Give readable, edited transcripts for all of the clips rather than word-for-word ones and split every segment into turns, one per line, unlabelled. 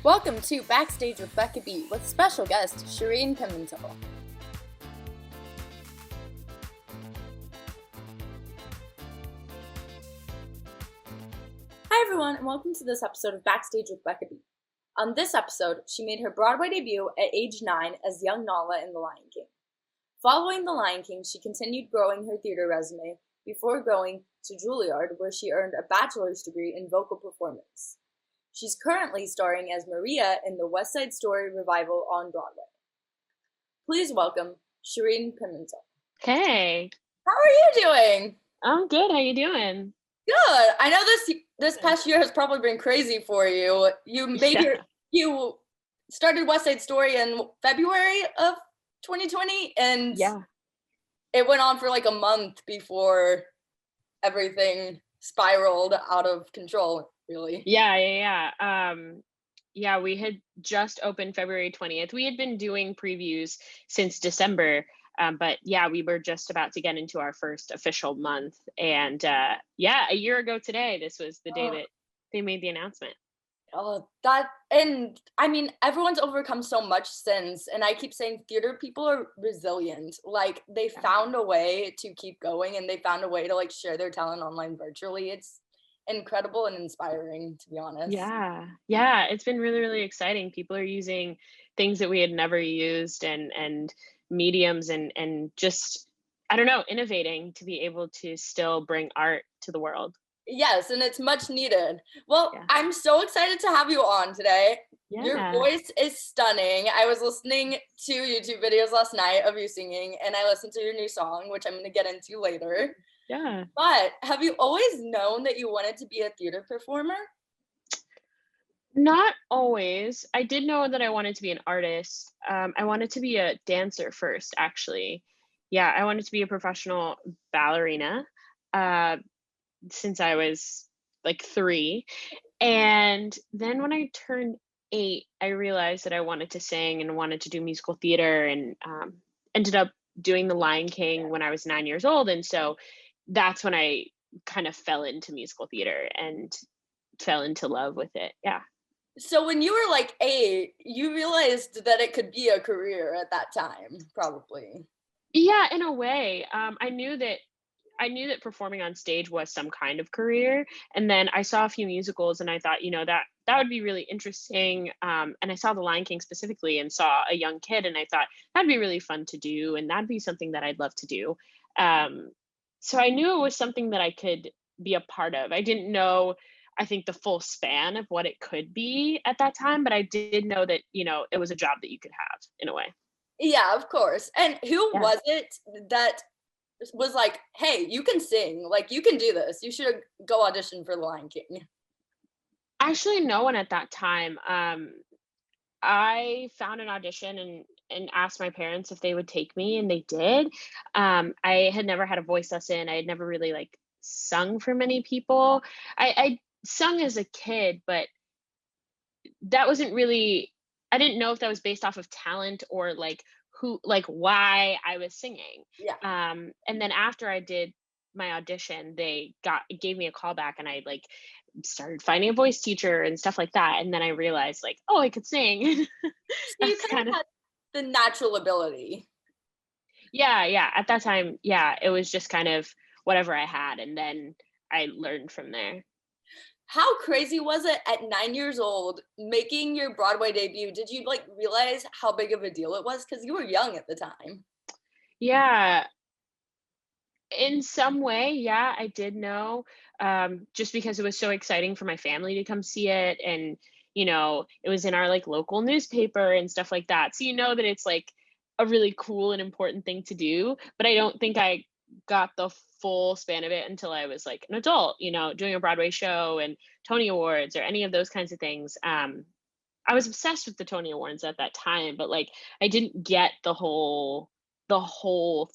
Welcome to Backstage with Becca with special guest Shereen Pimentel. Hi everyone, and welcome to this episode of Backstage with Becca. On this episode, she made her Broadway debut at age 9 as young Nala in The Lion King. Following The Lion King, she continued growing her theater resume before going to Juilliard, where she earned a Bachelor's Degree in vocal performance. She's currently starring as Maria in the West Side Story revival on Broadway. Please welcome Shereen Pimentel.
Hey.
How are you doing?
I'm good. How you doing?
Good. I know this past year has probably been crazy for you. You started West Side Story in February of 2020, and it went on for like a month before everything spiraled out of control. Really?
Yeah. We had just opened February 20th. We had been doing previews since December, but we were just about to get into our first official month. And a year ago today, this was the day that they made the announcement.
Everyone's overcome so much since, and I keep saying theater people are resilient. Like, they found a way to keep going, and they found a way to like share their talent online virtually. It's incredible and inspiring, to be honest.
Yeah, it's been really, really exciting. People are using things that we had never used and mediums and just, I don't know, innovating to be able to still bring art to the world.
Yes, and it's much needed. Well, I'm so excited to have you on today. Your voice is stunning. I was listening to YouTube videos last night of you singing, and I listened to your new song, which I'm going to get into later.
Yeah.
But have you always known that you wanted to be a theater performer?
Not always. I did know that I wanted to be an artist. I wanted to be a dancer first, actually. Yeah, I wanted to be a professional ballerina since I was like 3. And then when I turned 8, I realized that I wanted to sing and wanted to do musical theater, and ended up doing The Lion King when I was 9 years old. And so that's when I kind of fell into musical theater and fell into love with it. Yeah.
So when you were like 8, you realized that it could be a career at that time, probably.
Yeah, in a way. I knew that performing on stage was some kind of career. And then I saw a few musicals and I thought, that would be really interesting. And I saw The Lion King specifically and saw a young kid, and I thought that'd be really fun to do. And that'd be something that I'd love to do. So I knew it was something that I could be a part of. I didn't know, I think, the full span of what it could be at that time, but I did know that, it was a job that you could have in a way.
Yeah, of course. And who was it that was like, hey, you can sing, like, you can do this, you should go audition for The Lion King?
Actually, no one at that time. I found an audition and asked my parents if they would take me, and they did. I had never had a voice lesson. I had never really like sung for many people. I sung as a kid, but that wasn't really, I didn't know if that was based off of talent or like why I was singing.
Yeah.
And then after I did my audition, they gave me a call back, and I like started finding a voice teacher and stuff like that. And then I realized like, oh, I could sing.
So you kind of had the natural ability.
Yeah. At that time, it was just kind of whatever I had. And then I learned from there.
How crazy was it at 9 years old making your Broadway debut? Did you like realize how big of a deal it was? Because you were young at the time.
Yeah. In some way, yeah, I did know, just because it was so exciting for my family to come see it. And, it was in our like local newspaper and stuff like that. So that it's like a really cool and important thing to do. But I don't think I got the full span of it until I was like an adult, doing a Broadway show and Tony Awards or any of those kinds of things. I was obsessed with the Tony Awards at that time, but like I didn't get the whole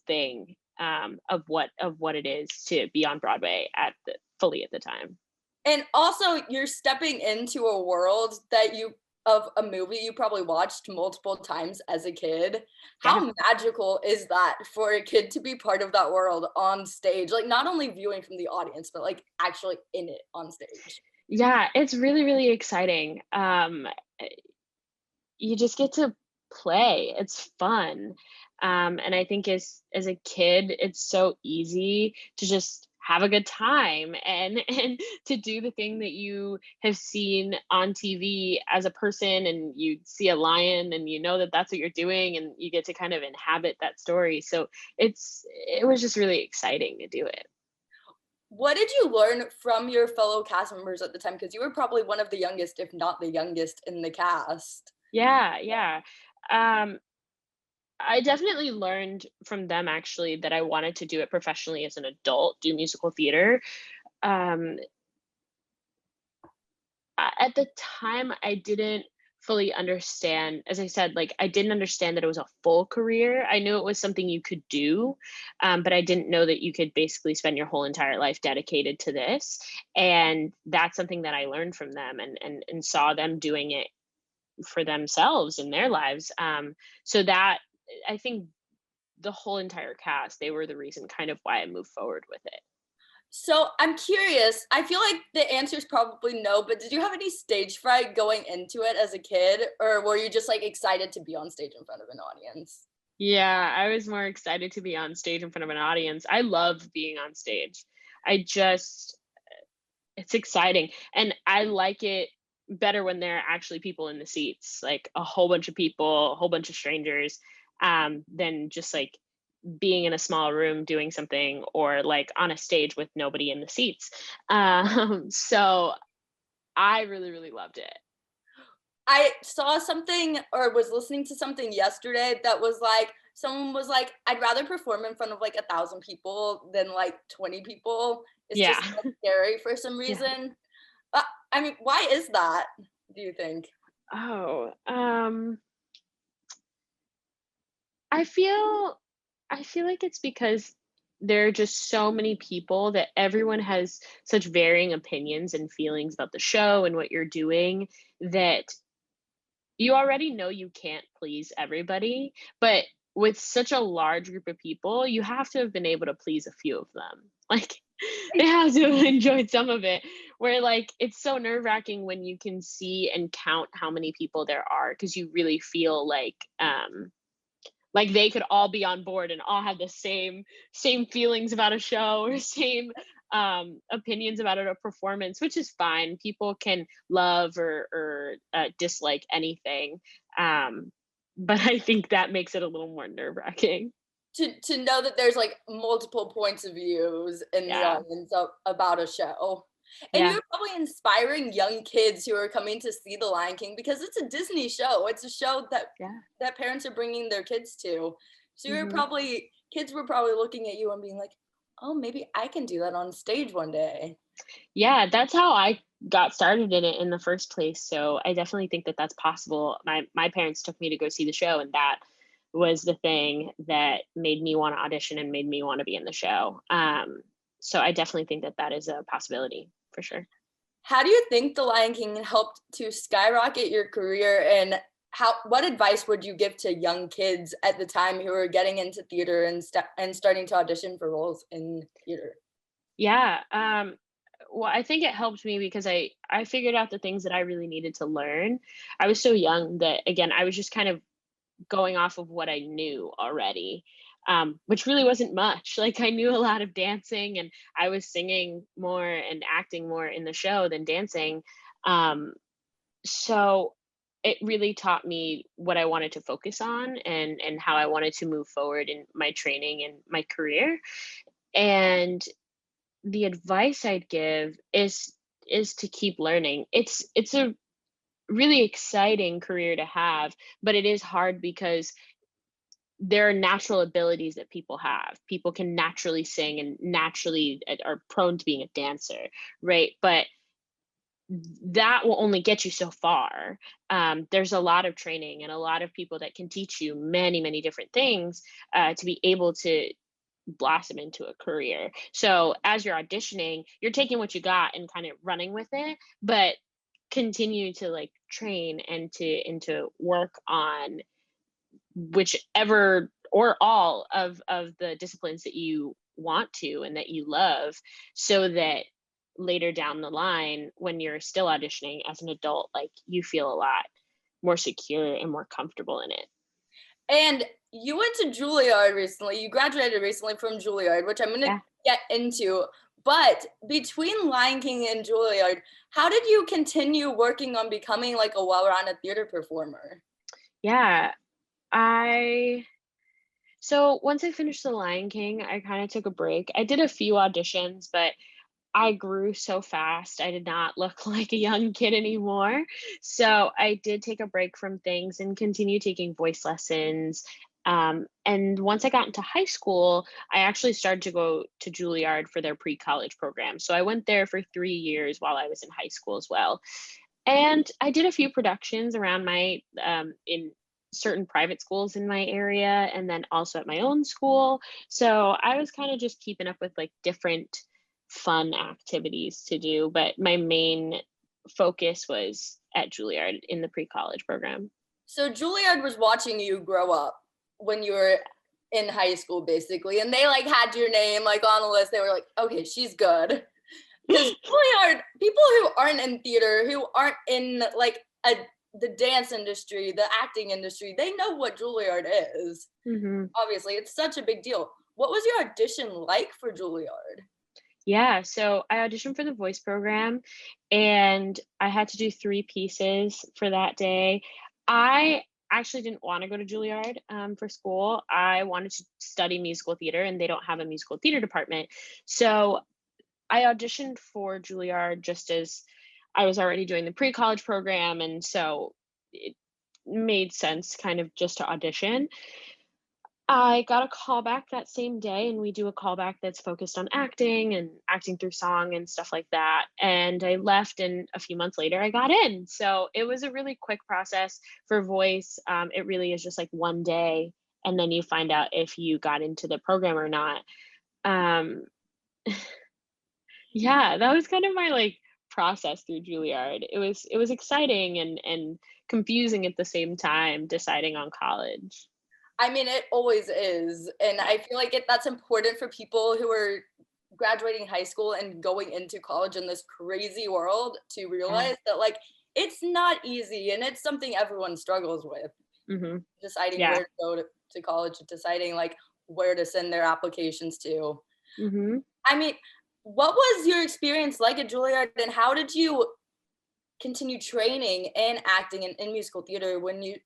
thing of what it is to be on Broadway fully at the time.
And also, you're stepping into a world of a movie you probably watched multiple times as a kid. How magical is that for a kid to be part of that world on stage? Like, not only viewing from the audience, but like actually in it on stage.
Yeah, it's really, really exciting. You just get to play. It's fun. And I think as a kid, it's so easy to just have a good time and and to do the thing that you have seen on TV as a person, and you see a lion and you know that that's what you're doing, and you get to kind of inhabit that story. So it was just really exciting to do it.
What did you learn from your fellow cast members at the time? Because you were probably one of the youngest, if not the youngest, in the cast.
Yeah, yeah. Um, I definitely learned from them actually that I wanted to do it professionally as an adult, do musical theater. Um, at the time, I didn't fully understand, as I said, like, I didn't understand that it was a full career. I knew it was something you could do, but I didn't know that you could basically spend your whole entire life dedicated to this. And that's something that I learned from them, and saw them doing it for themselves in their lives. So that I think the whole entire cast, they were the reason kind of why I moved forward with it.
So I'm curious. I feel like the answer is probably no, but did you have any stage fright going into it as a kid, or were you just like excited to be on stage in front of an audience?
Yeah, I was more excited to be on stage in front of an audience. I love being on stage. I just it's exciting, and I like it better when there are actually people in the seats, like a whole bunch of people, a whole bunch of strangers, than just like being in a small room doing something, or like on a stage with nobody in the seats. So I really, really loved it.
I saw something or was listening to something yesterday that was like, someone was like, I'd rather perform in front of like 1,000 people than like 20 people. It's
Yeah.
just less scary for some
Yeah.
reason. I mean, why is that, do you think?
Oh, I feel I feel like it's because there are just so many people that everyone has such varying opinions and feelings about the show and what you're doing, that you already know you can't please everybody, but with such a large group of people, you have to have been able to please a few of them. Like, they have to have enjoyed some of it. Where, like, it's so nerve-wracking when you can see and count how many people there are, because you really feel like they could all be on board and all have the same feelings about a show, or same opinions about a performance, which is fine. People can love or dislike anything, um, but I think that makes it a little more nerve wracking.
To know that there's like multiple points of views in the
Yeah,
audience about a show. And
yeah,
you're probably inspiring young kids who are coming to see The Lion King because it's a Disney show. It's a show
yeah.
that parents are bringing their kids to. So you're
Hmm.
probably kids were probably looking at you and being like, "Oh, maybe I can do that on stage one day."
Yeah, that's how I got started in it in the first place. So I definitely think that that's possible. My parents took me to go see the show, and that was the thing that made me want to audition and made me want to be in the show. So I definitely think that that is a possibility for sure.
How do you think The Lion King helped to skyrocket your career, and what advice would you give to young kids at the time who are getting into theater and starting to audition for roles in theater?
Yeah. Well, I think it helped me because I figured out the things that I really needed to learn. I was so young that, again, I was just kind of going off of what I knew already, which really wasn't much. Like, I knew a lot of dancing, and I was singing more and acting more in the show than dancing. Um, so it really taught me what I wanted to focus on, and how I wanted to move forward in my training and my career. And the advice I'd give is to keep learning. It's a really exciting career to have, but it is hard because there are natural abilities that people have. People can naturally sing and naturally are prone to being a dancer, right? But that will only get you so far. There's a lot of training and a lot of people that can teach you many, many different things to be able to blossom into a career. So as you're auditioning, you're taking what you got and kind of running with it, but continue to like train and to work on whichever or all of the disciplines that you want to and that you love, so that later down the line when you're still auditioning as an adult, like you feel a lot more secure and more comfortable in it.
And you went to Juilliard recently. You graduated recently from Juilliard, which I'm going to
Yeah.
get into. But between Lion King and Juilliard, how did you continue working on becoming like a well-rounded theater performer?
Yeah. I So once I finished The Lion King, I kind of took a break. I did a few auditions, but I grew so fast. I did not look like a young kid anymore. So I did take a break from things and continue taking voice lessons. And once I got into high school, I actually started to go to Juilliard for their pre college program. So I went there for 3 years while I was in high school as well. And I did a few productions around in certain private schools in my area and then also at my own school. So I was kind of just keeping up with like different fun activities to do, but my main focus was at Juilliard in the pre-college program.
So Juilliard was watching you grow up when you were in high school, basically, and they like had your name like on the list. They were like, okay, she's good. Because Juilliard, people who aren't in theater, who aren't in like the dance industry, the acting industry, they know what Juilliard is.
Mm-hmm.
Obviously, it's such a big deal. What was your audition like for Juilliard?
Yeah, so I auditioned for the voice program and I had to do 3 pieces for that day. I actually didn't want to go to Juilliard for school. I wanted to study musical theater and they don't have a musical theater department. So I auditioned for Juilliard just as I was already doing the pre-college program. And so it made sense kind of just to audition. I got a call back that same day, and we do a callback that's focused on acting and acting through song and stuff like that. And I left, and a few months later, I got in. So it was a really quick process for voice. It really is just like one day, and then you find out if you got into the program or not. Um, yeah, that was kind of my like process through Juilliard. It was exciting and confusing at the same time, deciding on college.
I mean, it always is. And I feel like that's important for people who are graduating high school and going into college in this crazy world to
Yeah.
realize that like it's not easy and it's something everyone struggles with.
Hmm.
Deciding where
Yeah.
to go to college, deciding like where to send their applications to.
Hmm.
I mean, what was your experience like at Juilliard and how did you continue training in acting and in musical theater when you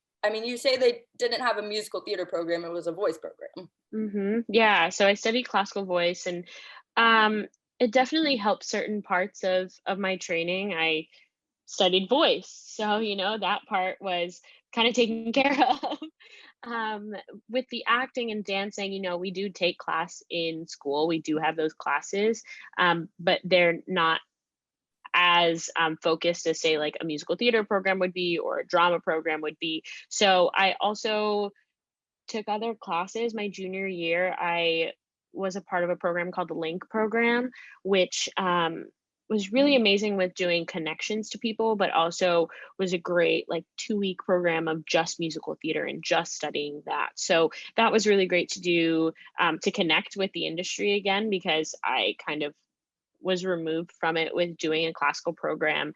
say they didn't have a musical theater program, it was a voice program.
Yeah, so I studied classical voice and um it definitely helped certain parts of my training. I studied voice. So, that part was kind of taken care of. Um with the acting and dancing, we do take class in school. We do have those classes. But they're not as focused as say like a musical theater program would be or a drama program would be. So I also took other classes. My junior year, I was a part of a program called the Link program, which was really amazing with doing connections to people, but also was a great like 2-week program of just musical theater and just studying that. So that was really great to do, to connect with the industry again, because I kind of was removed from it with doing a classical program.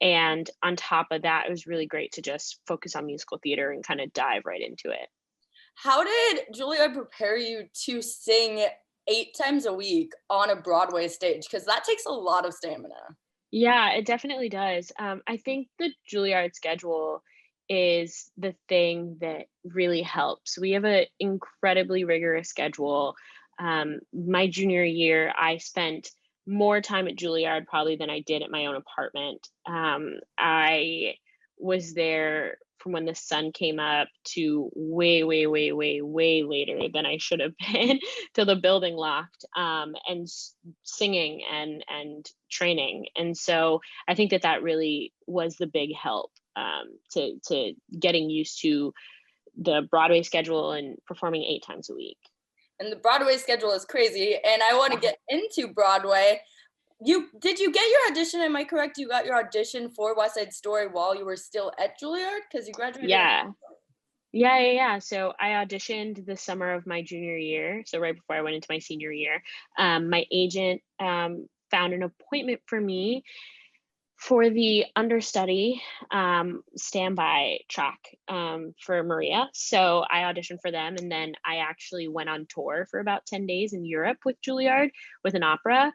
And on top of that, it was really great to just focus on musical theater and kind of dive right into it.
How did Juilliard prepare you to sing 8 times a week on a Broadway stage? Because that takes a lot of stamina.
Yeah, it definitely does. I think the Juilliard schedule is the thing that really helps. We have an incredibly rigorous schedule. My junior year, I spent more time at Juilliard probably than I did at my own apartment. I was there from when the sun came up to way, way, way, way, way later than I should have been till the building locked, and singing and training. And so I think that really was the big help, to getting used to the Broadway schedule and performing 8 times a week.
And the Broadway schedule is crazy. And I want to
Yeah.
get into Broadway. Did you get your audition? Am I correct? You got your audition for West Side Story while you were still at Juilliard because you graduated.
Yeah. Yeah. So I auditioned the summer of my junior year, so right before I went into my senior year. My agent found an appointment for me for the understudy standby track for Maria. So I auditioned for them, and then I actually went on tour for about 10 days in Europe with Juilliard with an opera.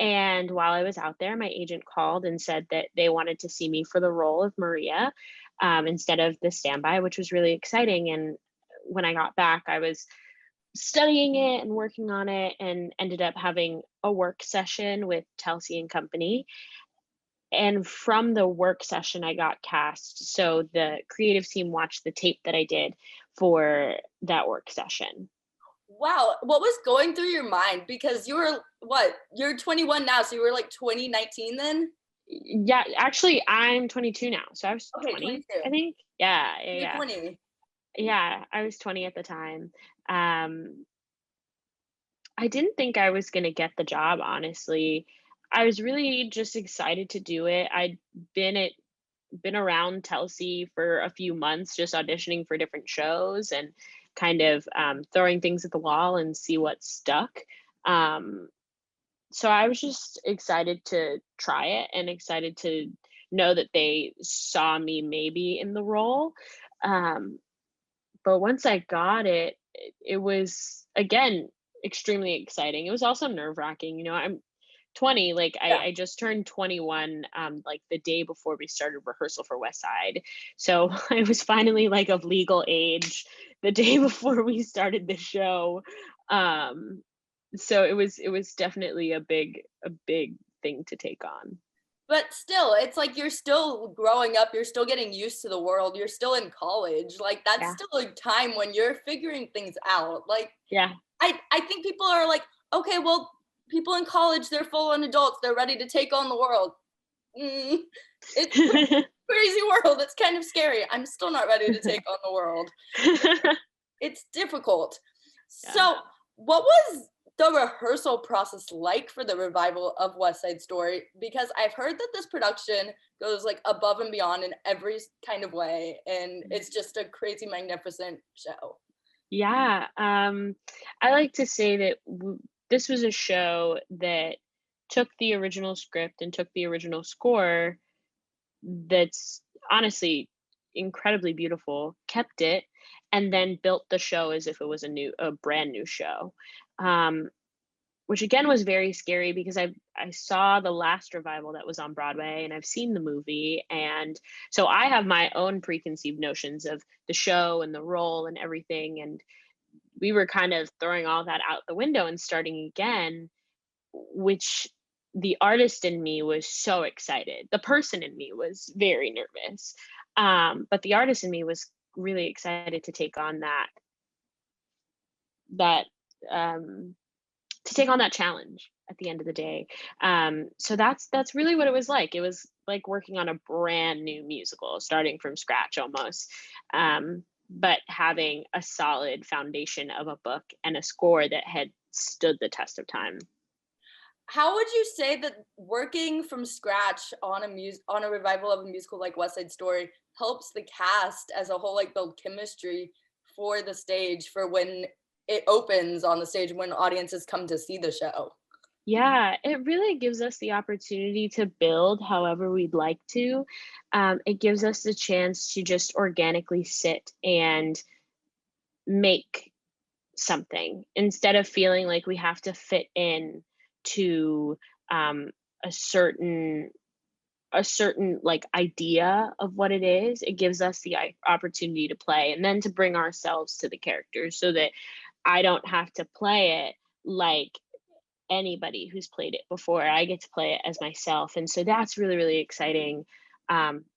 And while I was out there, my agent called and said that they wanted to see me for the role of Maria instead of the standby, which was really exciting. And when I got back, I was studying it and working on it and ended up having a work session with Telsey and Company, and from the work session I got cast. So the creative team watched the tape that I did for that work session.
Wow, what was going through your mind? Because you were what? You're 21 now, so you were like 2019 then?
Yeah, actually I'm 22 now. So I was
Okay,
20,
22.
I think. Yeah, yeah,
You're
yeah.
20.
Yeah, I was 20 at the time. I didn't think I was going to get the job, honestly. I was really just excited to do it. I'd been at been around Telsey for a few months, just auditioning for different shows and kind of throwing things at the wall and see what stuck. Um, so I was just excited to try it and excited to know that they saw me maybe in the role. Um, but once I got it, it was again extremely exciting. It was also nerve wracking. I'm 20, like
Yeah.
I just turned 21 like the day before we started rehearsal for West Side. So I was finally like of legal age the day before we started the show. Um so it was definitely a big thing to take on.
But still, it's like you're still growing up, you're still getting used to the world, you're still in college. Like that's
Yeah.
still a time when you're figuring things out. Like
Yeah.
I think people are like, okay, well, people in college, they're full on adults, they're ready to take on the world. Mm, it's a crazy world. It's kind of scary. I'm still not ready to take on the world. It's difficult.
Yeah.
So, what was the rehearsal process like for the revival of West Side Story? Because I've heard that this production goes like above and beyond in every kind of way, and it's just a crazy, magnificent show.
Yeah, I like to say that this was a show that took the original script and took the original score that's honestly incredibly beautiful, kept it, and then built the show as if it was a brand new show. Um, which again was very scary because I saw the last revival that was on Broadway and I've seen the movie, and so I have my own preconceived notions of the show and the role and everything, and we were kind of throwing all that out the window and starting again, which the artist in me was so excited. The person in me was very nervous. But the artist in me was really excited to take on that um, challenge at the end of the day. So that's really what it was like. It was like working on a brand new musical, starting from scratch almost. But having a solid foundation of a book and a score that had stood the test of time.
How would you say that working from scratch on on a revival of a musical like West Side Story helps the cast as a whole like build chemistry for the stage for when it opens on the stage when audiences come to see the show?
Yeah, it really gives us the opportunity to build however we'd like to. It gives us the chance to just organically sit and make something instead of feeling like we have to fit in to um, a certain like idea of what it is. It gives us the opportunity to play and then to bring ourselves to the characters so that I don't have to play it like anybody who's played it before. I get to play it as myself. And so that's really, really exciting.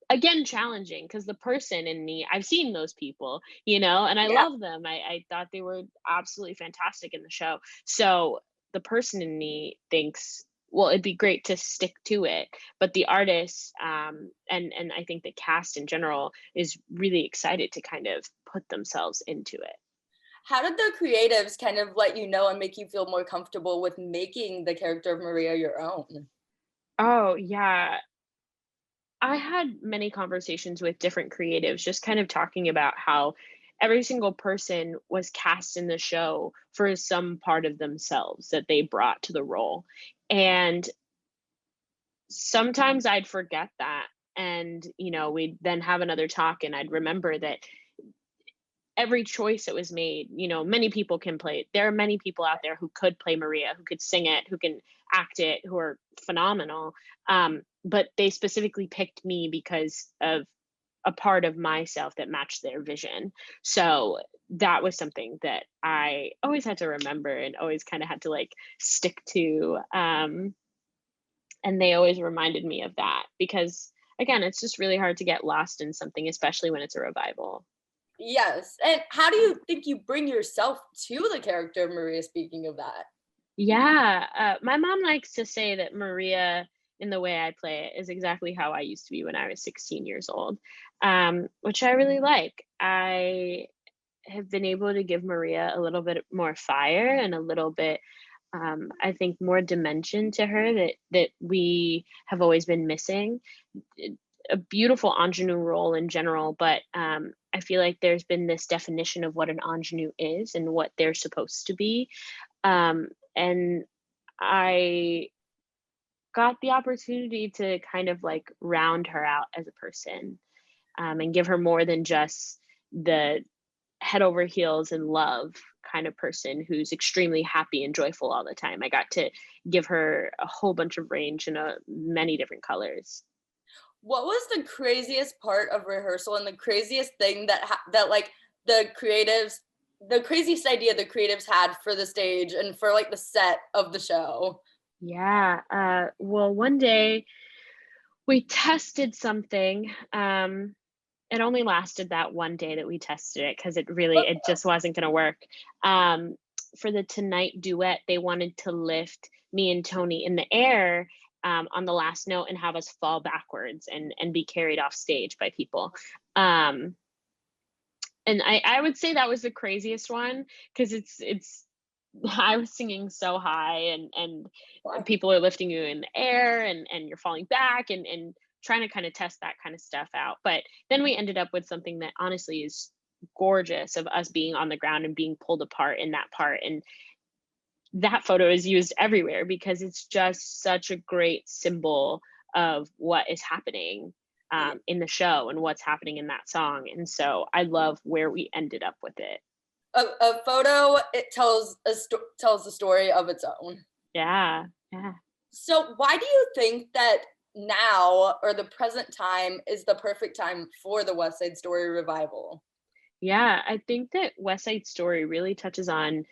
Again, challenging because the person in me, I've seen those people, and I
Yeah.
love them. I thought they were absolutely fantastic in the show. So the person in me thinks, well, it'd be great to stick to it. But the artist, and I think the cast in general is really excited to kind of put themselves into it.
How did the creatives kind of let you know and make you feel more comfortable with making the character of Maria your own?
Oh, yeah. I had many conversations with different creatives, just kind of talking about how every single person was cast in the show for some part of themselves that they brought to the role. And sometimes I'd forget that, and we'd then have another talk, and I'd remember that every choice that was made, many people can play it. There are many people out there who could play Maria, who could sing it, who can act it, who are phenomenal. But they specifically picked me because of a part of myself that matched their vision. So that was something that I always had to remember and always kind of had to like stick to. And they always reminded me of that because, again, it's just really hard to get lost in something, especially when it's a revival.
Yes. And how do you think you bring yourself to the character of Maria, speaking of that?
Yeah, my mom likes to say that Maria, in the way I play it, is exactly how I used to be when I was 16 years old, which I really like. I have been able to give Maria a little bit more fire and a little bit, I think, more dimension to her that we have always been missing. A beautiful ingenue role in general, but I feel like there's been this definition of what an ingenue is and what they're supposed to be. And I got the opportunity to kind of like round her out as a person, and give her more than just the head over heels in love kind of person who's extremely happy and joyful all the time. I got to give her a whole bunch of range in many different colors.
What was the craziest part of rehearsal and the craziest thing that like the craziest idea the creatives had for the stage and for like the set of the show?
Yeah. Well, one day we tested something. It only lasted that one day that we tested it because it just wasn't going to work. For the Tonight duet, they wanted to lift me and Tony in the air, on the last note and have us fall backwards and be carried off stage by people. And I would say that was the craziest one because it's I was singing so high, and
Wow.
people are lifting you in the air, and you're falling back, and trying to kind of test that kind of stuff out. But then we ended up with something that honestly is gorgeous, of us being on the ground and being pulled apart in that part. And that photo is used everywhere because it's just such a great symbol of what is happening, in the show and what's happening in that song. And so I love where we ended up with it.
A photo, it tells the story of its own.
Yeah, yeah.
So why do you think that now, or the present time, is the perfect time for the West Side Story revival?
Yeah, I think that West Side Story really touches on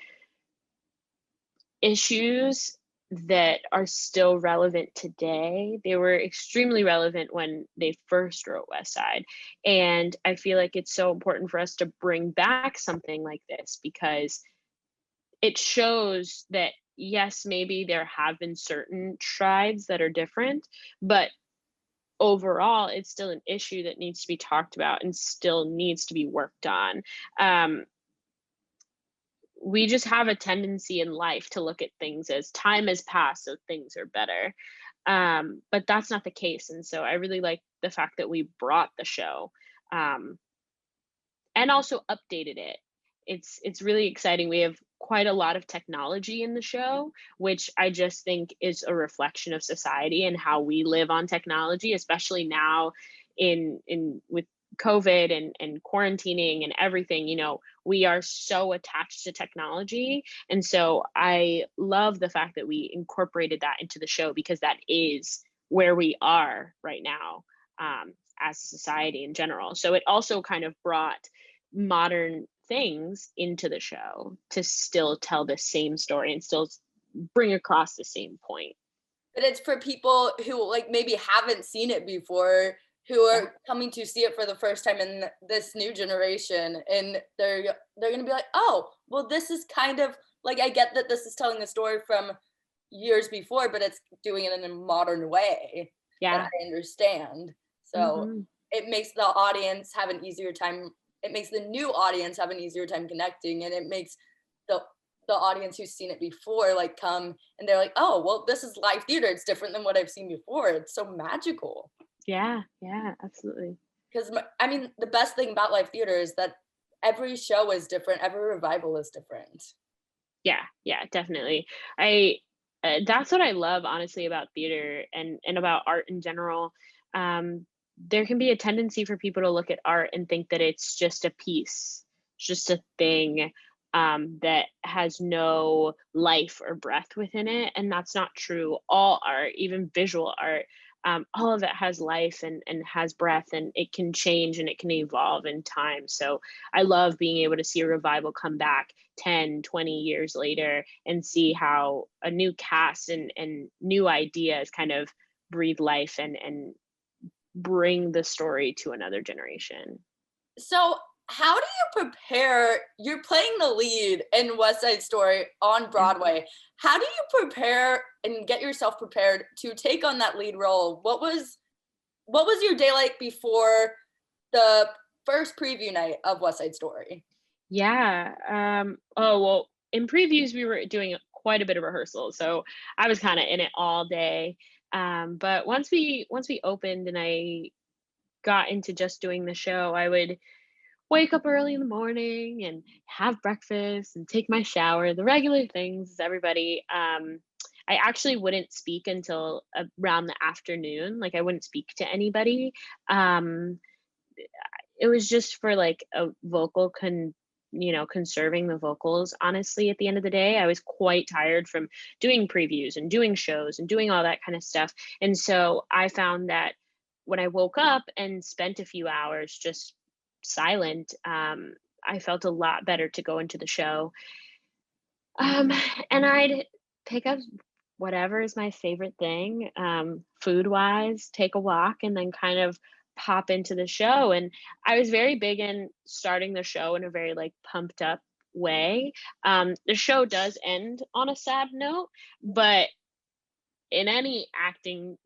issues that are still relevant today. They were extremely relevant when they first wrote West Side. And I feel like it's so important for us to bring back something like this because it shows that, yes, maybe there have been certain tribes that are different, but overall, it's still an issue that needs to be talked about and still needs to be worked on. Um, we just have a tendency in life to look at things as time has passed, so things are better. But that's not the case. And so I really like the fact that we brought the show, um, and also updated it. It's really exciting. We have quite a lot of technology in the show, which I just think is a reflection of society and how we live on technology, especially now in with COVID and quarantining and everything. We are so attached to technology. And so I love the fact that we incorporated that into the show because that is where we are right now, as a society in general. So it also kind of brought modern things into the show to still tell the same story and still bring across the same point.
But it's for people who like maybe haven't seen it before, who
Yeah.
are coming to see it for the first time in this new generation, and they're gonna be like, oh, well, this is kind of like, I get that this is telling a story from years before, but it's doing it in a modern way that
Yeah.
I understand. So
Hmm.
it makes the audience have an easier time. It makes the new audience have an easier time connecting, and it makes the the audience who's seen it before like come and they're like, oh, well, this is live theater. It's different than what I've seen before. It's so magical.
Yeah. Yeah. Absolutely.
Because I mean, the best thing about live theater is that every show is different. Every revival is different.
Yeah. Yeah. Definitely. I That's what I love, honestly, about theater and about art in general. Um, there can be a tendency for people to look at art and think that it's just a piece, it's just a thing, that has no life or breath within it, and that's not true. All art, even visual art, all of it has life and has breath, and it can change and it can evolve in time. So I love being able to see a revival come back 10, 20 years later and see how a new cast and new ideas kind of breathe life and bring the story to another generation.
So, how do you prepare? You're playing the lead in West Side Story on
Yeah.
Broadway. How do you prepare and get yourself prepared to take on that lead role? What was your day like before the first preview night of West Side Story?
Yeah. Oh, well, in previews, we were doing quite a bit of rehearsal. So I was kind of in it all day. But once we opened and I got into just doing the show, I would wake up early in the morning and have breakfast and take my shower, the regular things as everybody. I actually wouldn't speak until around the afternoon. Like I wouldn't speak to anybody. Um, it was just for like a vocal conserving the vocals. Honestly, at the end of the day, I was quite tired from doing previews and doing shows and doing all that kind of stuff. And so I found that when I woke up and spent a few hours just silent, I felt a lot better to go into the show. Um, and I'd pick up whatever is my favorite thing, food wise, take a walk, and then kind of pop into the show. And I was very big in starting the show in a very like pumped up way. The show does end on a sad note, but in any acting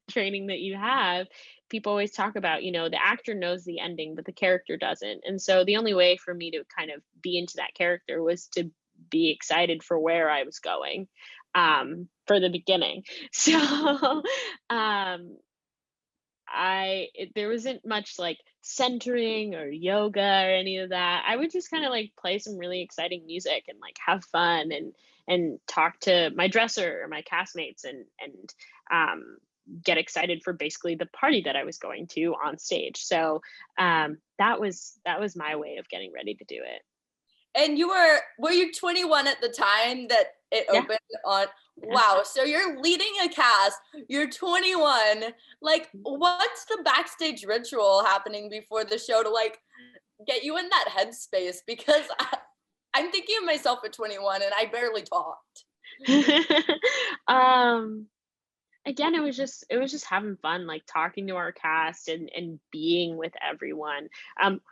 training that you have, people always talk about, the actor knows the ending, but the character doesn't. And so the only way for me to kind of be into that character was to be excited for where I was going, for the beginning. So um, there wasn't much like centering or yoga or any of that. I would just kind of like play some really exciting music and like have fun and talk to my dresser or my castmates and um get excited for basically the party that I was going to on stage. So that was my way of getting ready to do it.
And were you 21 at the time that it
Yeah.
opened on?
Yeah.
Wow, so you're leading a cast, you're 21. Like, what's the backstage ritual happening before the show to like get you in that headspace? Because I'm thinking of myself at 21 and I barely talked.
um Again, it was just having fun, like talking to our cast and being with everyone.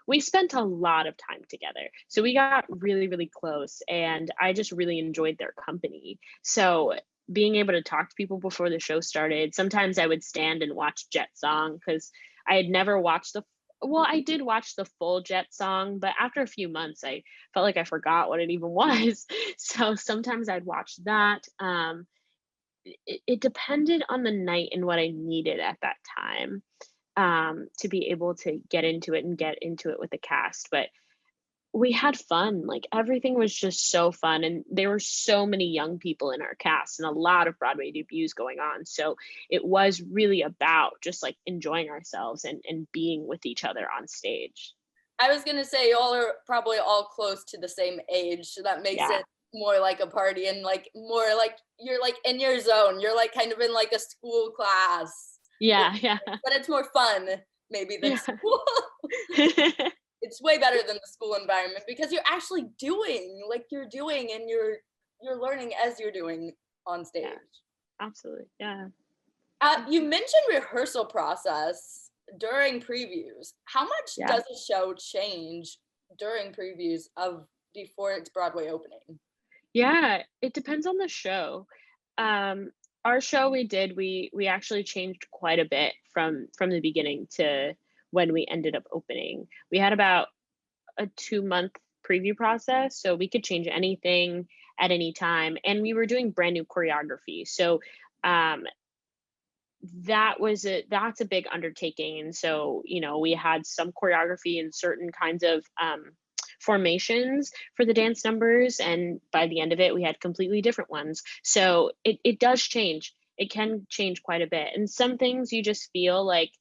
We spent a lot of time together, so we got really really close, and I just really enjoyed their company. So being able to talk to people before the show started, sometimes I would stand and watch Jet Song because I had never watched the well, I did watch the full Jet Song, but after a few months, I felt like I forgot what it even was. So sometimes I'd watch that. It depended on the night and what I needed at that time, to be able to get into it with the cast. But we had fun. Like everything was just so fun. And there were so many young people in our cast and a lot of Broadway debuts going on. So it was really about just like enjoying ourselves and being with each other on stage.
I was gonna say y'all are probably all close to the same age, so that makes
Yeah.
it more like a party and like more like you're like in your zone. You're like kind of in like a school class, but
Yeah. Yeah.
but it's more fun maybe than
Yeah.
school. It's way better than the school environment because you're actually doing like you're doing and you're learning as you're doing on
Yeah.
stage.
Absolutely. Yeah.
You mentioned rehearsal process during previews. How much
Yeah.
does a show change during previews of before its Broadway opening?
Yeah, it depends on the show. Um, our show we actually changed quite a bit from the beginning to when we ended up opening. We had about a 2-month preview process, so we could change anything at any time, and we were doing brand new choreography. So um, that's a big undertaking, and so we had some choreography and certain kinds of formations for the dance numbers, and by the end of it we had completely different ones. So it does change. It can change quite a bit, and some things you just feel like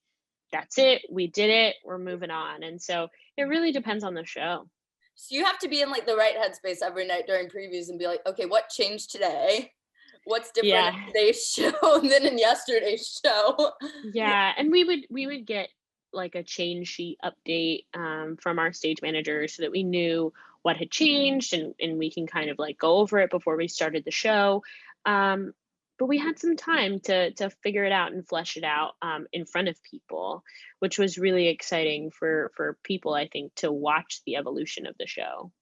that's it, we did it, we're moving on. And so it really depends on the show.
So you have to be in like the right headspace every night during previews and be like, okay, what changed today? What's different
Yeah.
in today's show than in yesterday's show?
Yeah, and we would get like a change sheet update from our stage manager so that we knew what had changed, and we can kind of like go over it before we started the show. Um, but we had some time to figure it out and flesh it out in front of people, which was really exciting for people, I think, to watch the evolution of the show.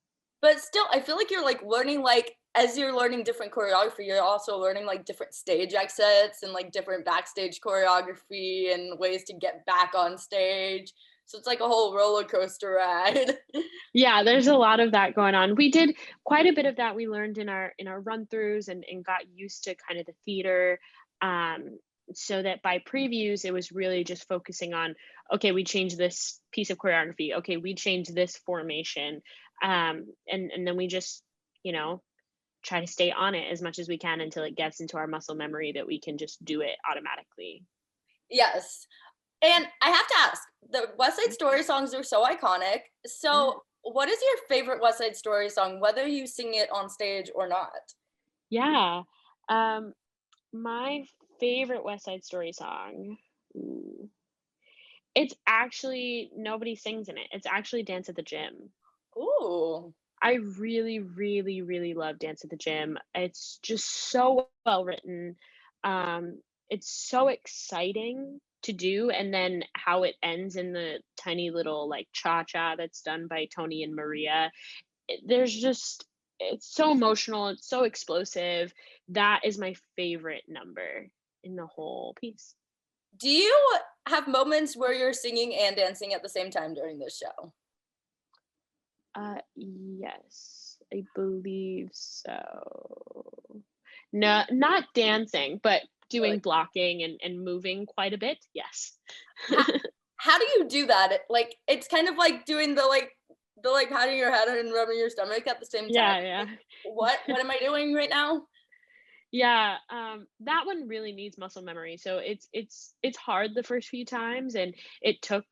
But still, I feel like you're like learning, like as you're learning different choreography, you're also learning like different stage exits and like different backstage choreography and ways to get back on stage. So it's like a whole roller coaster ride.
Yeah, there's a lot of that going on. We did quite a bit of that. We learned in our run throughs, and got used to kind of the theater. Um, so that by previews, it was really just focusing on, okay, we changed this piece of choreography. Okay, we changed this formation. And then we just, you know, try to stay on it as much as we can until it gets into our muscle memory that we can just do it automatically.
Yes. And I have to ask, the West Side Story songs are so iconic.
Yeah.
So, what is your favorite West Side Story song, whether you sing it on stage or not?
Yeah. Um, my favorite West Side Story song. Ooh. It's actually nobody sings in it. It's actually Dance at the Gym.
Ooh.
I really, really, really love Dance at the Gym. It's just so well written. It's so exciting to do, and then how it ends in the tiny little like cha-cha that's done by Tony and Maria. There's just it's so emotional, it's so explosive. That is my favorite number in the whole piece.
Do you have moments where you're singing and dancing at the same time during this show?
Yes, I believe so. No, not dancing, but
Really?
doing blocking and moving quite a bit. Yes.
How, how do you do that? Like it's kind of like doing the patting your head and rubbing your stomach at the same time.
Yeah,
Like,
yeah.
what am I doing right now?
Yeah, that one really needs muscle memory. So it's hard the first few times, and it took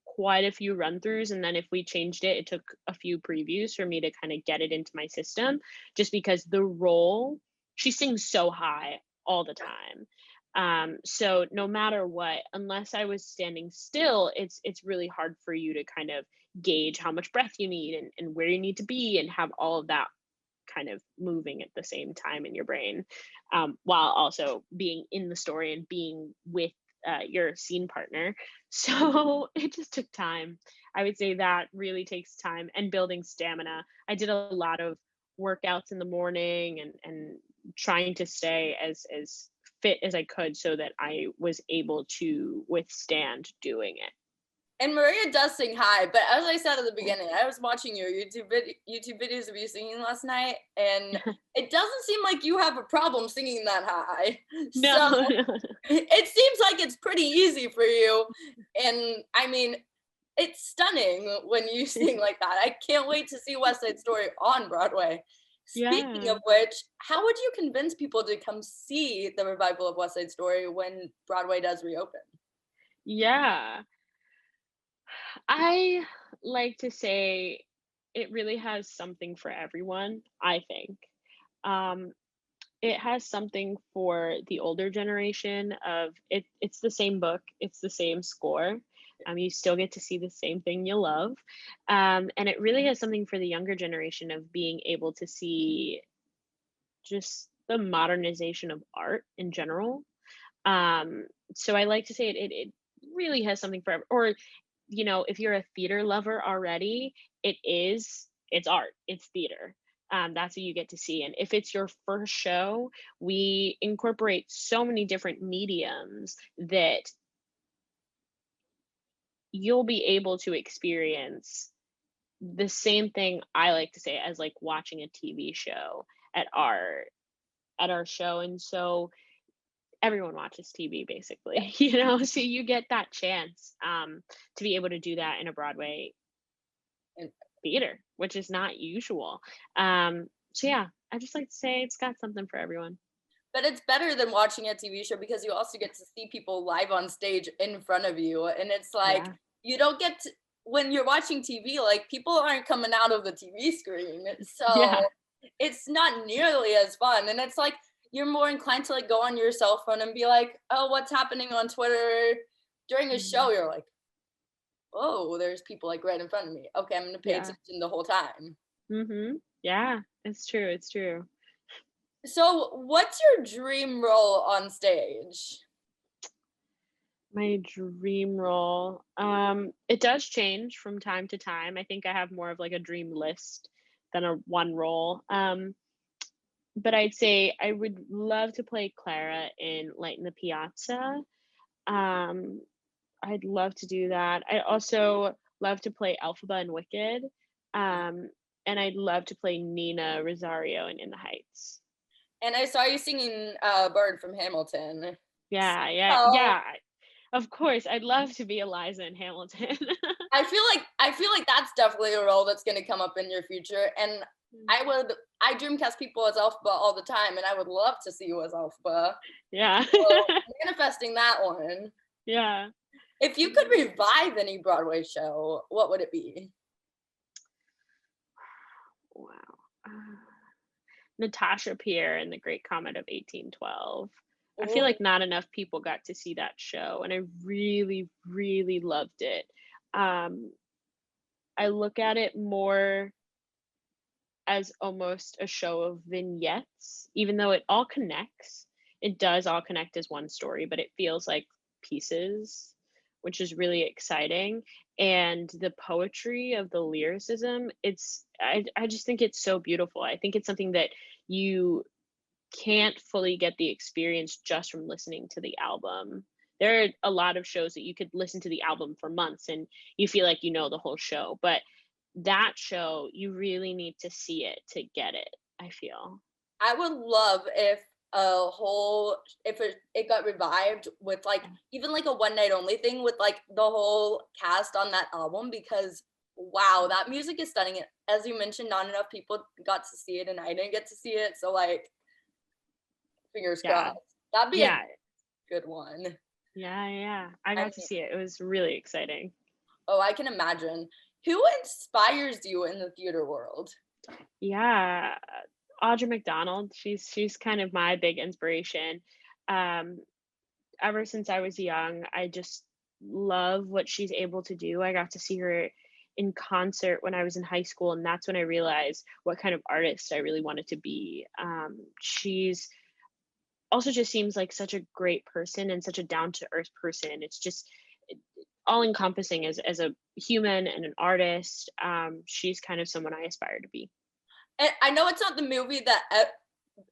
quite a few run throughs, and then if we changed it, it took a few previews for me to kind of get it into my system, just because the role, she sings so high all the time. So no matter what, unless I was standing still, it's really hard for you to kind of gauge how much breath you need, and where you need to be, and have all of that kind of moving at the same time in your brain, while also being in the story and being with your scene partner. So it just took time. I would say that really takes time, and building stamina. I did a lot of workouts in the morning, and trying to stay as fit as I could so that I was able to withstand doing it.
And Maria does sing high, but as I said at the beginning, I was watching your YouTube videos of you singing last night, and it doesn't seem like you have a problem singing that high.
No,
So
no.
it seems like it's pretty easy for you. And I mean, it's stunning when you sing like that. I can't wait to see West Side Story on Broadway. Speaking
Yeah.
of which, how would you convince people to come see the revival of West Side Story when Broadway does reopen?
Yeah. I like to say it really has something for everyone, I think. Um, it has something for the older generation of it's the same book, it's the same score. You still get to see the same thing you love. And it really has something for the younger generation of being able to see just the modernization of art in general. Um, so I like to say it really has something for or if you're a theater lover already, it's art, it's theater. That's what you get to see. And if it's your first show, we incorporate so many different mediums that you'll be able to experience the same thing, I like to say, as like watching a TV show at our show. And so everyone watches TV basically, so you get that chance to be able to do that in a Broadway. theater, which is not usual. So yeah, I just like to say it's got something for everyone.
But it's better than watching a TV show because you also get to see people live on stage in front of you. And it's like,
Yeah.
you don't get to, when you're watching TV, like people aren't coming out of the TV screen. So
Yeah.
it's not nearly as fun. And it's like, you're more inclined to like go on your cell phone and be like, oh, what's happening on Twitter during a show?
Mhm.
You're like, oh, there's people like right in front of me. Okay, I'm gonna pay
Yeah.
attention the whole time.
Yeah, it's true. It's true.
So, what's your dream role on stage?
My dream role. It does change from time to time. I think I have more of like a dream list than a one role. But I'd say I would love to play Clara in Light in the Piazza. Um, I'd love to do that. I also love to play Elphaba in Wicked. Um, and I'd love to play Nina Rosario in the Heights.
And I saw you singing Bird from Hamilton.
Yeah, yeah,
So
yeah. Of course, I'd love to be Eliza in Hamilton.
I feel like that's definitely a role that's gonna come up in your future. And I dreamcast people as Elphaba all the time, and I would love to see you as Elphaba.
Yeah.
So manifesting that one.
Yeah.
If you could revive any Broadway show, what would it be?
Wow. Uh, Natasha Pierre and the Great Comet of 1812. I feel
Ooh,
like not enough people got to see that show, and I really, really loved it. Um, I look at it more as almost a show of vignettes, even though it all connects. It does all connect as one story, but it feels like pieces, which is really exciting. And the poetry of the lyricism, I just think it's so beautiful. I think it's something that you can't fully get the experience just from listening to the album. There are a lot of shows that you could listen to the album for months and you feel like you know the whole show, but that show, you really need to see it to get it, I feel.
I would love if a whole if it got revived with like even like a one night only thing with like the whole cast on that album because wow, that music is stunning. As you mentioned, not enough people got to see it and I didn't get to see it. So like fingers
Yeah.
crossed. That'd be a
Yeah.
good one.
Yeah, yeah. I
I
got to
mean,
see it. It was really exciting.
oh, I can imagine. Who inspires you in the theater world?
Yeah. Audra McDonald, she's kind of my big inspiration. Um, Ever since I was young, I just love what she's able to do. I got to see her in concert when I was in high school, and that's when I realized what kind of artist I really wanted to be. She's also just seems like such a great person and such a down to earth person. It's just all encompassing as a human and an artist. She's kind of someone I aspire to be.
And I know it's not the movie that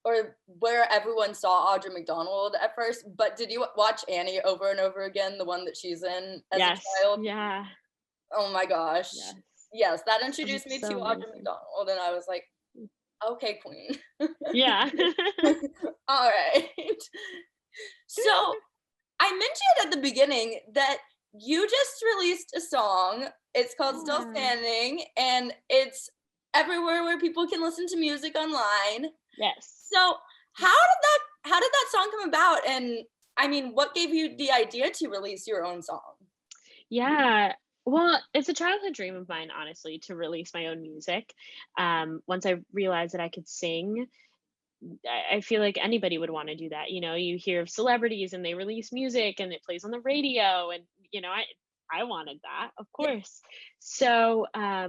or where everyone saw Audra McDonald at first, but did you watch Annie over and over again, the one that she's in as a
Yes.
child?
Yeah.
Oh my gosh.
Yes.
Yes, that
So,
introduced me to
so
Audra
amazing.
McDonald, and I was like, okay, queen.
Yeah.
All right. So I mentioned at the beginning that you just released a song. It's called Still
Yeah.
Standing, and it's everywhere where people can listen to music online.
Yes.
So how did that song come about? And I mean, what gave you the idea to release your own song?
Yeah. Well, it's a childhood dream of mine, honestly, to release my own music. Once I realized that I could sing, I feel like anybody would want to do that. You know, you hear of celebrities and they release music and it plays on the radio, and I wanted that, of
Yeah.
course. So I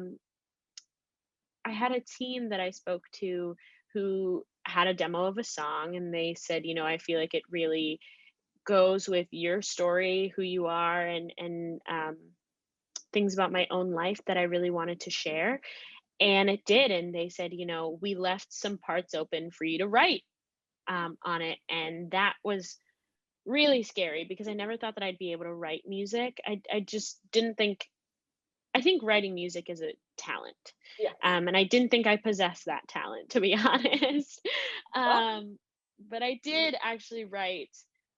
had a team that I spoke to who had a demo of a song, and they said, I feel like it really goes with your story, who you are, and things about my own life that I really wanted to share. And it did. And they said, we left some parts open for you to write on it. And that was really scary because I never thought that I'd be able to write music. I just didn't think, I think writing music is a talent.
Yeah.
And I didn't think I possessed that talent, to be honest.
Well,
But I did actually write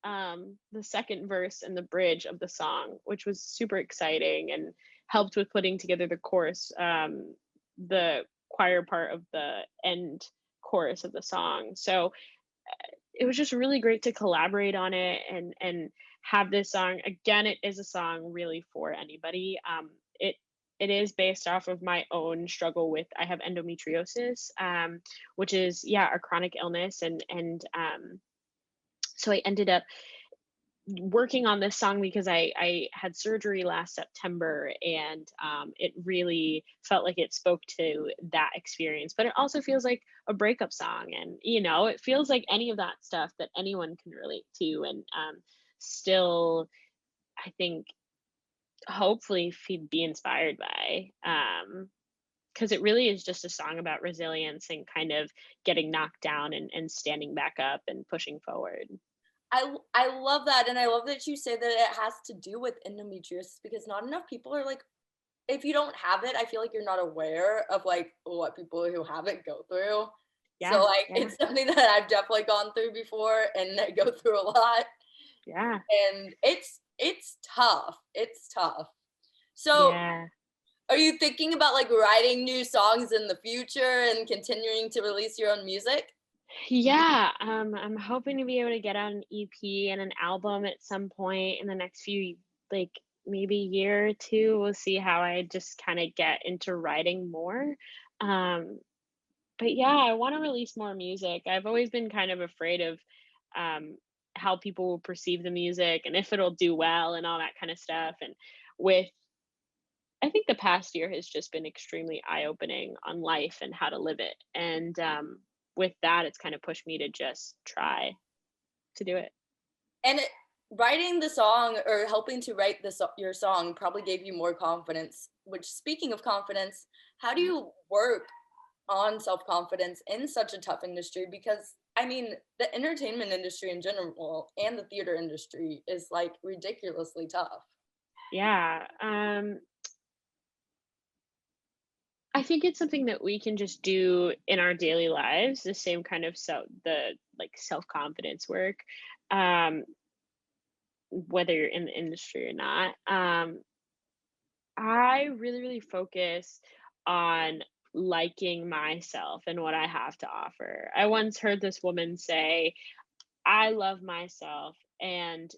the second verse and the bridge of the song, which was super exciting and helped with putting together the chorus. the choir part of the end chorus of the song. So it was just really great to collaborate on it and have this song. Again, it is a song really for anybody. It is based off of my own struggle with, I have endometriosis, which is, yeah, a chronic illness, and so I ended up working on this song because I had surgery last September, and it really felt like it spoke to that experience. But it also feels like a breakup song, and it feels like any of that stuff that anyone can relate to, and still, I think, hopefully, be inspired by. Because it really is just a song about resilience and kind of getting knocked down and standing back up and pushing forward.
I love that, and I love that you say that it has to do with endometriosis because not enough people are like, if you don't have it, I feel like you're not aware of like what people who have it go through. So
Yeah,
like
yeah,
it's something that I've definitely gone through before and I go through a lot.
yeah,
And it's tough. It's tough. So
yeah.
are you thinking about like writing new songs in the future and continuing to release your own music?
Yeah, I'm hoping to be able to get out an EP and an album at some point in the next few, like, maybe year or two. We'll see how I just kind of get into writing more. Um, but yeah, I want to release more music. I've always been kind of afraid of um, how people will perceive the music and if it'll do well and all that kind of stuff. And with, I think the past year has just been extremely eye-opening on life and how to live it. And with that, it's kind of pushed me to just try to do it.
And writing the song or helping to write your song probably gave you more confidence. Which, speaking of confidence, how do you work on self confidence in such a tough industry? Because I mean, the entertainment industry in general and the theater industry is like ridiculously tough.
Yeah. I think it's something that we can just do in our daily lives, the same kind of the like self-confidence work, um, whether you're in the industry or not. I really, really focus on liking myself and what I have to offer. I once heard this woman say, I love myself, and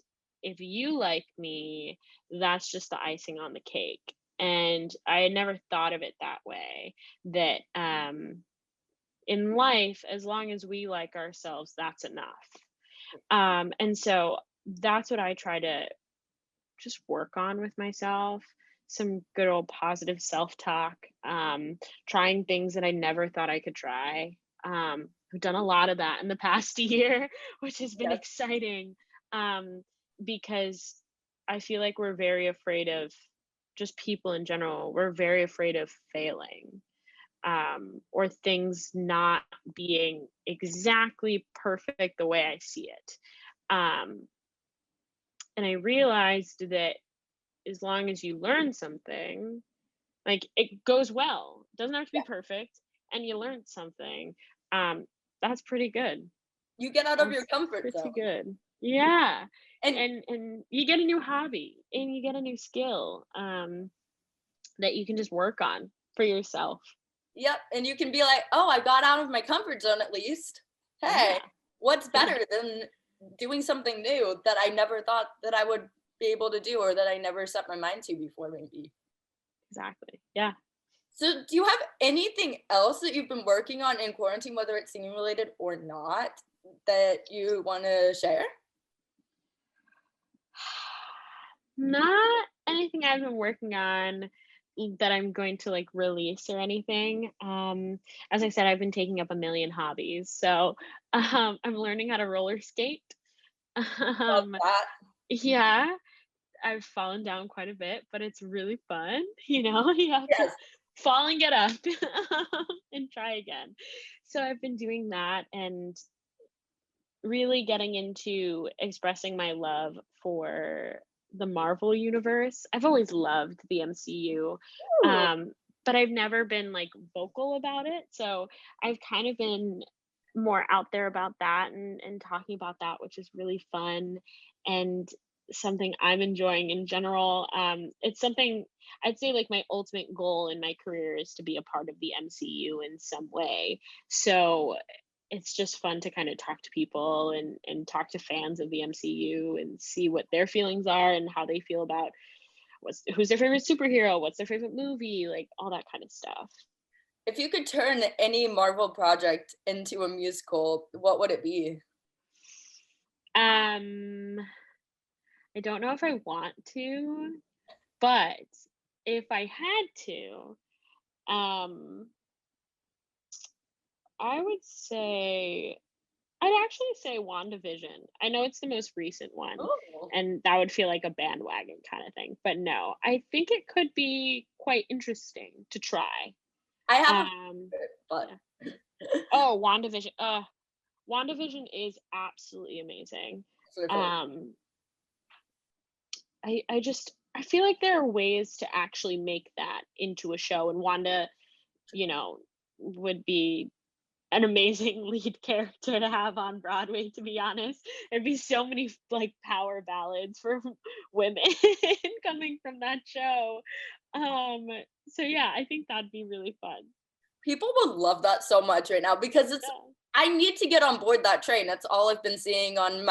if you like me, that's just the icing on the cake. And I had never thought of it that way. That in life, as long as we like ourselves, that's enough. And so that's what I try to just work on with myself. Some good old positive self talk, trying things that I never thought I could try. I've done a lot of that in the past year, which has been
Yes.
exciting, um, because I feel like we're very afraid of, just people in general, we're very afraid of failing, or things not being exactly perfect the way I see it. Um, and I realized that as long as you learn something, like, it goes well. It doesn't have to be
Yeah.
perfect, and you learned something. Um, that's pretty good.
You get out of your
That's
comfort
pretty
zone.
good. Yeah.
And
And you get a new hobby and you get a new skill, that you can just work on for yourself.
yep, and you can be like, "Oh, I got out of my comfort zone at least. Hey,
Yeah.
what's
Yeah.
better than doing something new that I never thought that I would be able to do or that I never set my mind to before maybe?"
Exactly. Yeah.
So, do you have anything else that you've been working on in quarantine, whether it's singing related or not, that you want to share?
Not anything I've been working on that I'm going to like release or anything. As I said, I've been taking up a million hobbies. So I'm learning how to roller skate.
Love
Um,
that.
yeah, I've fallen down quite a bit, but it's really fun. You have to
Yes.
fall and get up and try again. So I've been doing that and really getting into expressing my love for the Marvel universe. I've always loved the MCU,
Ooh,
but I've never been like vocal about it. So I've kind of been more out there about that and talking about that, which is really fun. And something I'm enjoying in general. It's something I'd say like my ultimate goal in my career is to be a part of the MCU in some way. So it's just fun to kind of talk to people and talk to fans of the MCU and see what their feelings are and how they feel about who's their favorite superhero, what's their favorite movie, like all that kind of stuff.
If you could turn any Marvel project into a musical, what would it be?
Um, I don't know if I want to, but if I had to, um, I would say I'd actually say WandaVision. I know it's the most recent one,
Oh,
and that would feel like a bandwagon kind of thing. But no, I think it could be quite interesting to try.
I have a
Um,
favorite, but
yeah. Oh, WandaVision. WandaVision is absolutely amazing.
it's my favorite.
Um, I feel like there are ways to actually make that into a show, and Wanda, you know, would be an amazing lead character to have on Broadway, to be honest. There'd be so many like power ballads for women coming from that show. Um, so yeah, I think that'd be really fun.
People would love that so much right now because
Yeah.
I need to get on board that train. That's all I've been seeing on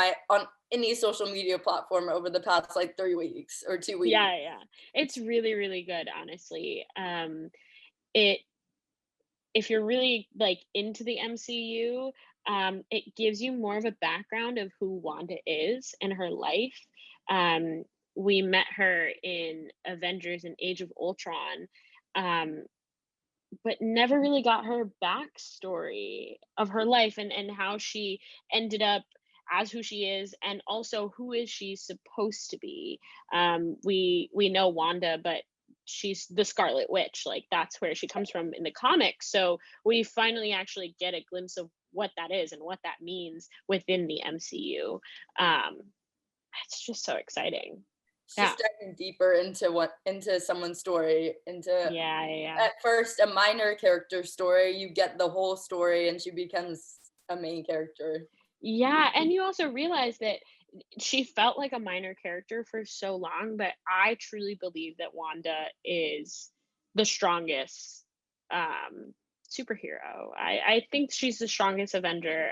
any social media platform over the past like 3 weeks or 2 weeks.
Yeah, yeah. It's really, really good, honestly. It if you're really like into the MCU, it gives you more of a background of who Wanda is and her life. Um, we met her in Avengers and Age of Ultron, um, but never really got her backstory of her life and how she ended up as who she is, and also who is she supposed to be. We know Wanda, but she's the Scarlet Witch, like that's where she comes from in the comics. So we finally actually get a glimpse of what that is and what that means within the MCU. um it's just so exciting.
It's
Yeah,
just diving deeper into someone's story, into
yeah, yeah, yeah.
at first a minor character story, you get the whole story and she becomes a main character.
Yeah, and you also realize that she felt like a minor character for so long, but I truly believe that Wanda is the strongest superhero. I think she's the strongest Avenger,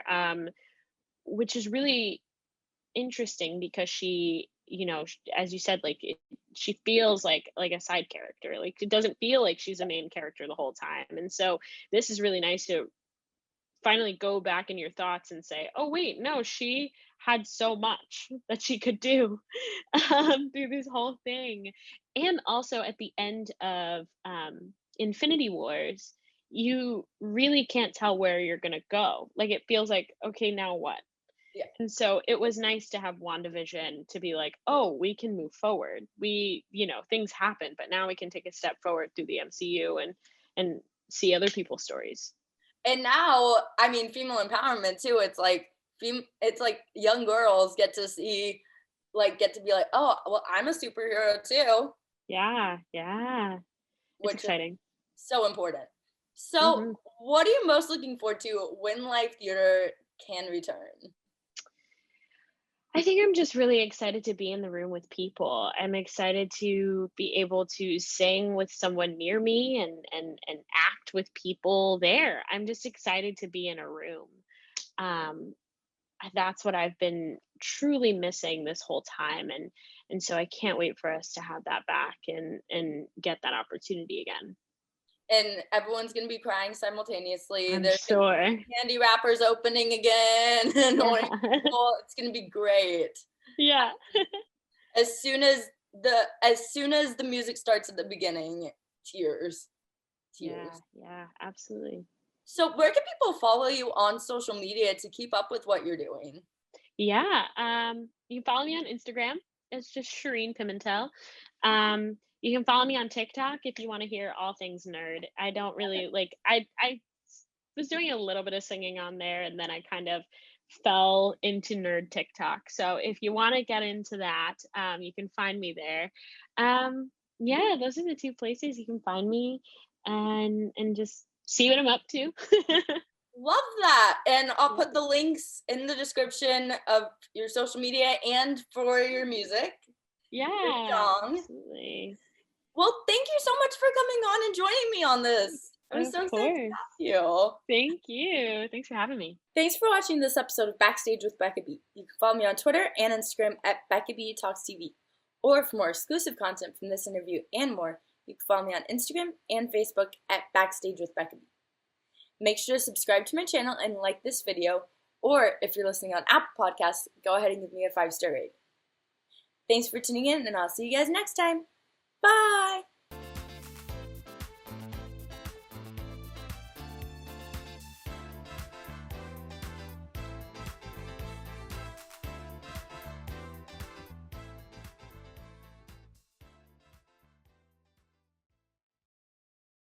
which is really interesting because she, as you said, like she feels like a side character. Like it doesn't feel like she's a main character the whole time, and so this is really nice to finally go back in your thoughts and say, "Oh wait, no, she had so much that she could do through this whole thing." And also at the end of Infinity Wars, you really can't tell where you're gonna go. Like it feels like, okay, now what?
Yeah.
And so it was nice to have WandaVision to be like, oh, we can move forward. Things happen, but now we can take a step forward through the MCU and see other people's stories.
And now, I mean, female empowerment too. It's like young girls get to be like, oh, well, I'm a superhero too,
Yeah, yeah. It's
which is
exciting.
so important. So,
Mhm.
what are you most looking forward to when live theater can return?
I think I'm just really excited to be in the room with people. I'm excited to be able to sing with someone near me and act with people there. I'm just excited to be in a room. Um, that's what I've been truly missing this whole time, and so I can't wait for us to have that back and get that opportunity again.
And everyone's gonna be crying simultaneously.
I'm
There's gonna
sure.
be candy wrappers opening again,
Yeah.
annoying people. It's gonna be great.
Yeah.
As soon as the music starts at the beginning, tears,
Yeah,
tears.
yeah, absolutely.
So where can people follow you on social media to keep up with what you're doing?
Yeah, you can follow me on Instagram. It's just Shereen Pimentel. You can follow me on TikTok if you want to hear all things nerd. I don't really like. I was doing a little bit of singing on there, and then I kind of fell into nerd TikTok. So if you want to get into that, you can find me there. Yeah, those are the two places you can find me, and just see what I'm up to.
Love that. And I'll put the links in the description of your social media and for your music.
Yeah, absolutely.
Well, thank you so much for coming on and joining me on this. I'm so excited to have you.
Thank you. Thanks for having me.
Thanks for watching this episode of Backstage with Becca B. You can follow me on Twitter and Instagram at Becca B Talks TV. Or for more exclusive content from this interview and more, you can follow me on Instagram and Facebook at Backstage with Becca B. Make sure to subscribe to my channel and like this video, or if you're listening on Apple Podcasts, go ahead and give me a 5-star rate. Thanks for tuning in, and I'll see you guys next time. Bye!